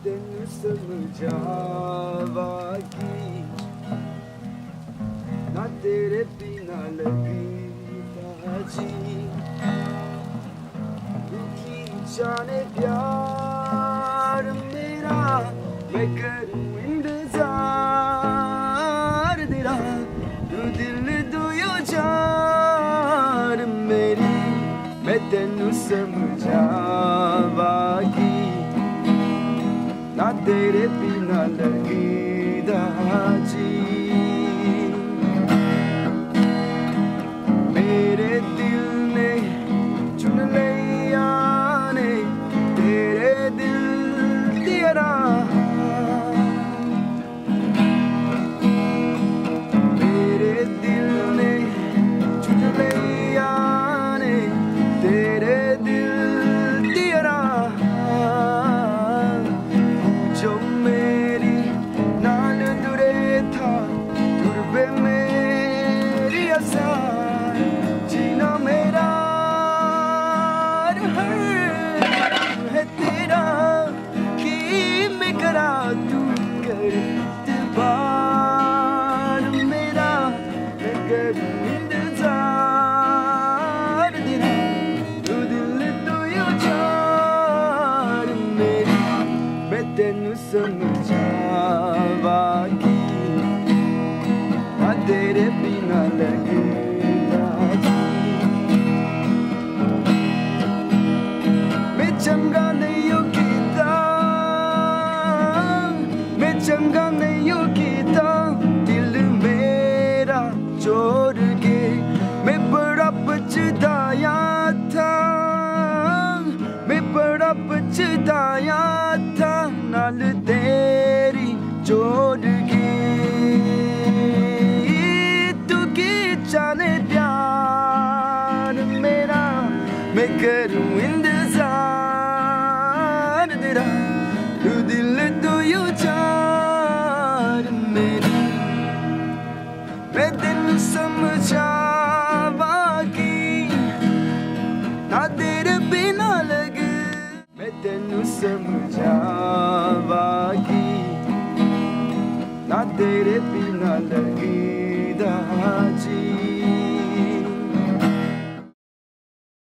ਤੈਨੂੰ ਸਮਝਾਵਾਂਗੀ ਨਾ ਤੇਰੇ ਬਿਨਾ ਲੱਗਦਾ ਜੀ ਤੂੰ ਕੀ ਜਾਣੇ प्यार मेरा मैं करूं इंतजार तेरा तू दिल दो यो जान मेरी मैं तेनू समझावांगी ना तेरे बिना लगदा जी मेरे दिल ने चुन लिया ने तेरे दिल दिया राह मेरे दिल ने चुन लिया ने तेरे दिल दिया राह जो मेरी नाल दुरे था दुर्बे मेरी आसान जीना मेरा है तेरा कि मैं करा तू कर इतबार मेरा मैं करूं इंतजार तेरा तू दिल तो यो जान मेरी मैं तेनू समझावांगी ना तेरे बिना लगदा जी मैं चंगा नहीं हो कीता मैं चंगा नहीं हो कीता दिल मेरा छोड़ के मैं बड़ा पछताया था मैं बड़ा पछताया था नाल तेरी जोड़ के तू की जाने प्यार मेरा मैं करूं इंतजार तेरा तू दिल तो यो जान मेरी मैं तेनू समझावांगी ना तेरे बिना लगे मैं तेनू समझा